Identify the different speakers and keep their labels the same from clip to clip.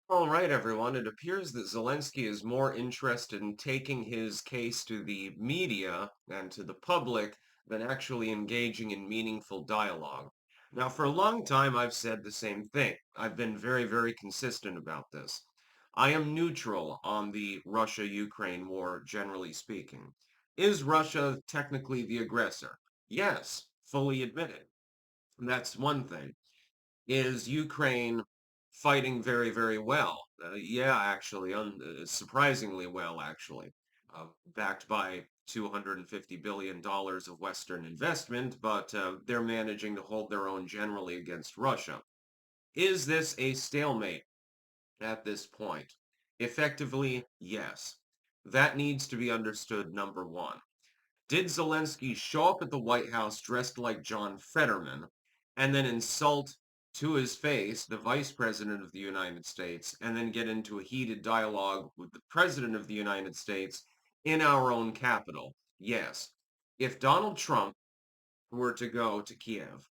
Speaker 1: All right, everyone. It appears that Zelensky is more interested in taking his case to the media and to the public than actually engaging in meaningful dialogue. Now, for a long time, I've said the same thing. I've been very, very consistent about this. I am neutral on the Russia-Ukraine war, generally speaking. Is Russia technically the aggressor? Yes, fully admitted. That's one thing. Is Ukraine fighting very, very well? Yeah, actually, surprisingly well, actually. Backed by $250 billion of Western investment, but they're managing to hold their own generally against Russia. Is this a stalemate at this point? Effectively, yes. That needs to be understood, number one. Did Zelensky show up at the White House dressed like John Fetterman and then insult to his face the Vice President of the United States and then get into a heated dialogue with the President of the United States in our own capital? Yes. If Donald Trump were to go to Kiev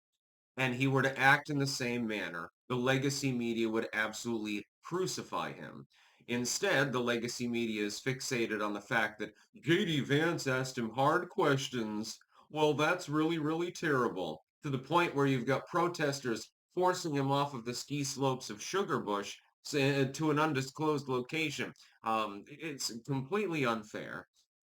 Speaker 1: and he were to act in the same manner, the legacy media would absolutely crucify him. Instead, the legacy media is fixated on the fact that J.D. Vance asked him hard questions. Well, that's really, really terrible. To the point where you've got protesters forcing him off of the ski slopes of Sugarbush to an undisclosed location. It's completely unfair.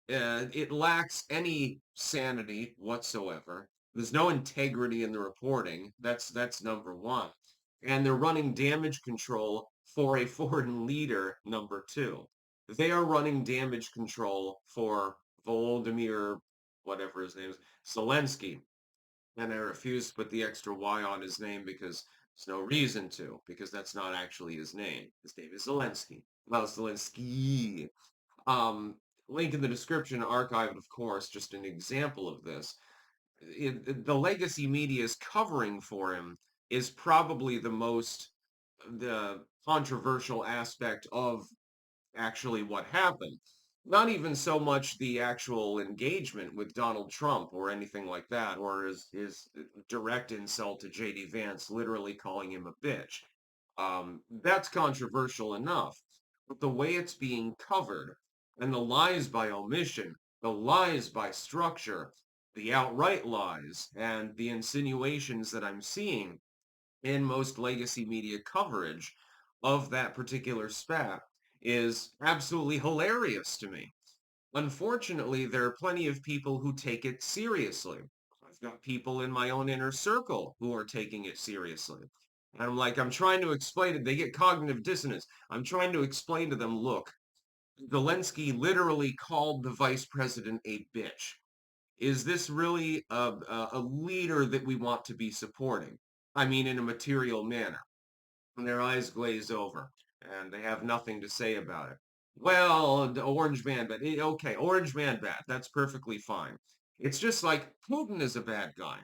Speaker 1: It lacks any sanity whatsoever. There's no integrity in the reporting. That's number one. And they're running damage control for a foreign leader, number two. They are running damage control for Volodymyr, whatever his name is, Zelensky. And I refuse to put the extra Y on his name because there's no reason to, because that's not actually his name. His name is Zelensky. Well, Zelensky. Um, Link in the description, archived, of course, just an example of this. The legacy media's covering for him is probably the controversial aspect of actually what happened. Not even so much the actual engagement with Donald Trump or anything like that, or his direct insult to J.D. Vance, literally calling him a bitch. That's controversial enough. But the way it's being covered, and the lies by omission, the lies by structure, the outright lies, and the insinuations that I'm seeing in most legacy media coverage of that particular spat is absolutely hilarious to me. Unfortunately, there are plenty of people who take it seriously. I've got people in my own inner circle who are taking it seriously. And I'm trying to explain it. They get cognitive dissonance. I'm trying to explain to them, look, Zelensky literally called the vice president a bitch. Is this really a leader that we want to be supporting? I mean, in a material manner. And their eyes glaze over, and they have nothing to say about it. Well, the Orange Man Bat. Okay, Orange Man Bat. That's perfectly fine. It's just like Putin is a bad guy.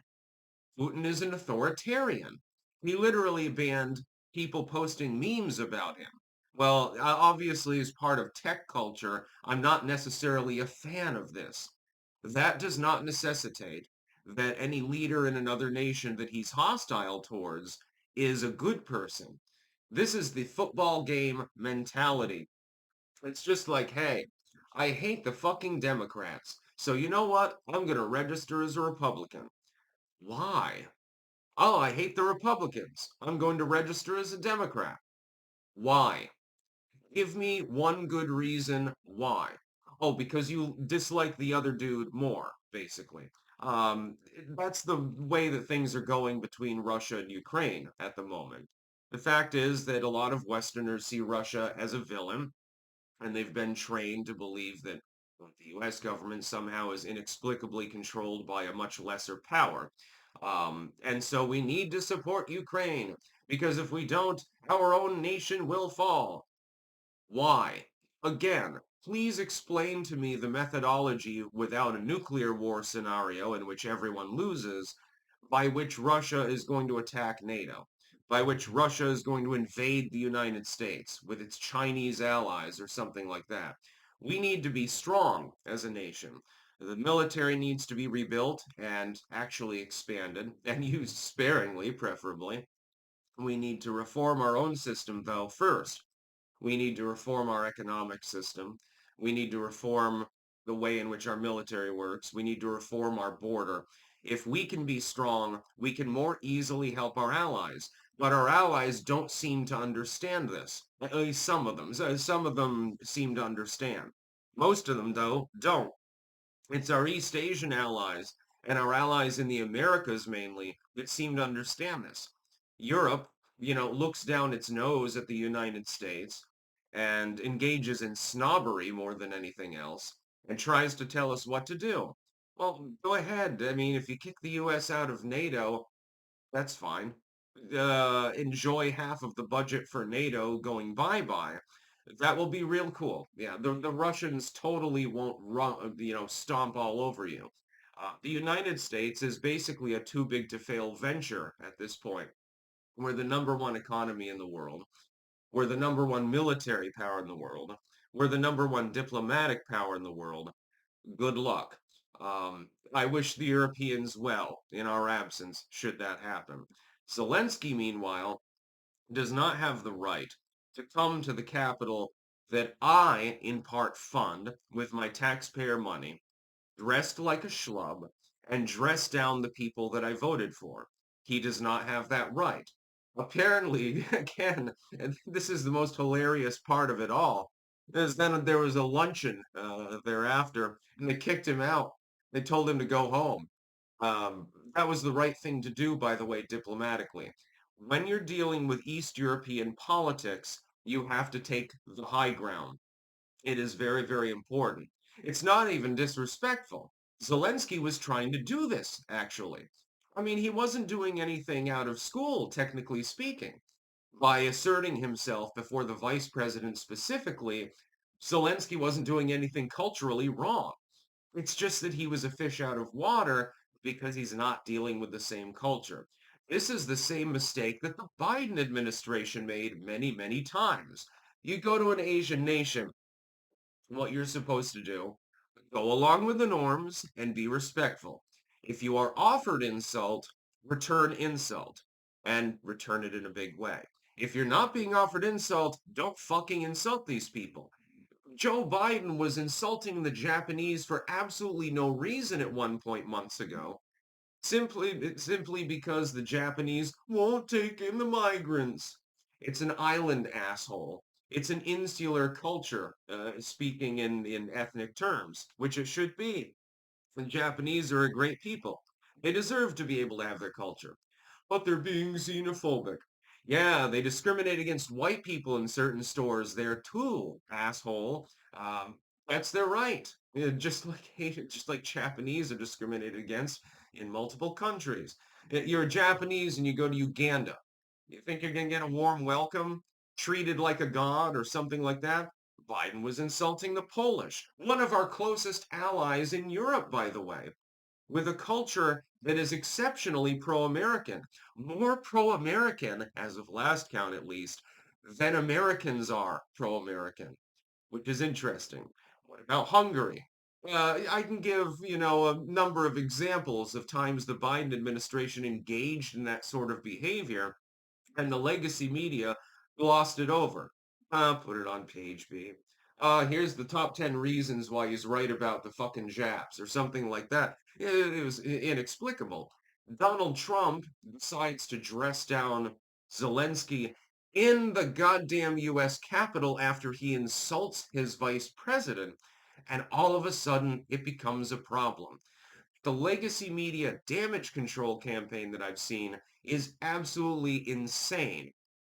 Speaker 1: Putin is an authoritarian. He literally banned people posting memes about him. Well, obviously, as part of tech culture, I'm not necessarily a fan of this. That does not necessitate that any leader in another nation that he's hostile towards is a good person. This is the football game mentality. It's just like, hey, I hate the fucking Democrats. So you know what? I'm going to register as a Republican. Why? Oh, I hate the Republicans. I'm going to register as a Democrat. Why? Give me one good reason why. Oh, because you dislike the other dude more, basically. That's the way that things are going between Russia and Ukraine at the moment. The fact is that a lot of Westerners see Russia as a villain, and they've been trained to believe that the U.S. government somehow is inexplicably controlled by a much lesser power. And so we need to support Ukraine, because if we don't, our own nation will fall. Why? Again, please explain to me the methodology without a nuclear war scenario in which everyone loses, by which Russia is going to attack NATO, by which Russia is going to invade the United States with its Chinese allies or something like that. We need to be strong as a nation. The military needs to be rebuilt and actually expanded and used sparingly, preferably. We need to reform our own system, though, first. We need to reform our economic system. We need to reform the way in which our military works. We need to reform our border. If we can be strong, we can more easily help our allies. But our allies don't seem to understand this. At least some of them. Some of them seem to understand. Most of them, though, don't. It's our East Asian allies and our allies in the Americas mainly that seem to understand this. Europe, looks down its nose at the United States and engages in snobbery more than anything else and tries to tell us what to do. Well, go ahead. I mean, if you kick the US out of NATO, that's fine. Enjoy half of the budget for NATO going bye-bye. That will be real cool. Yeah, the Russians totally won't run, stomp all over you. The United States is basically a too big to fail venture at this point. We're the number one economy in the world. We're the number one military power in the world. We're the number one diplomatic power in the world. Good luck. I wish the Europeans well in our absence, should that happen. Zelensky, meanwhile, does not have the right to come to the capital that I, in part, fund with my taxpayer money, dressed like a schlub, and dress down the people that I voted for. He does not have that right. Apparently, again, and this is the most hilarious part of it all, is then there was a luncheon thereafter, and they kicked him out. They told him to go home. That was the right thing to do, by the way, diplomatically. When you're dealing with East European politics, you have to take the high ground. It is very, very important. It's not even disrespectful. Zelensky was trying to do this, actually. I mean, he wasn't doing anything out of school, technically speaking. By asserting himself before the vice president specifically, Zelensky wasn't doing anything culturally wrong. It's just that he was a fish out of water because he's not dealing with the same culture. This is the same mistake that the Biden administration made many, many times. You go to an Asian nation, what you're supposed to do, go along with the norms and be respectful. If you are offered insult, return insult and return it in a big way. If you're not being offered insult, don't fucking insult these people. Joe Biden was insulting the Japanese for absolutely no reason at one point months ago. Simply because the Japanese won't take in the migrants. It's an island asshole. It's an insular culture, speaking in ethnic terms, which it should be. The Japanese are a great people. They deserve to be able to have their culture. But they're being xenophobic. Yeah, they discriminate against white people in certain stores there too, asshole. That's their right. Yeah, just like Japanese are discriminated against in multiple countries. You're a Japanese and you go to Uganda. You think you're going to get a warm welcome, treated like a god or something like that? Biden was insulting the Polish, one of our closest allies in Europe, by the way, with a culture that is exceptionally pro-American, more pro-American, as of last count at least, than Americans are pro-American, which is interesting. What about Hungary? I can give, a number of examples of times the Biden administration engaged in that sort of behavior, and the legacy media glossed it over. Put it on page B. Here's the top 10 reasons why he's right about the fucking Japs, or something like that. It was inexplicable. Donald Trump decides to dress down Zelensky in the goddamn US Capitol after he insults his vice president, and all of a sudden it becomes a problem. The legacy media damage control campaign that I've seen is absolutely insane.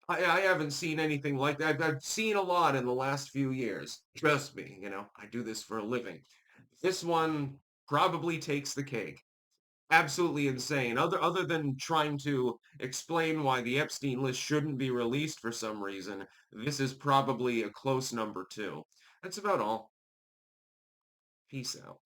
Speaker 1: I haven't seen anything like that. I've seen a lot in the last few years. Trust me, I do this for a living. This one probably takes the cake. Absolutely insane. Other than trying to explain why the Epstein list shouldn't be released for some reason, this is probably a close number two. That's about all. Peace out.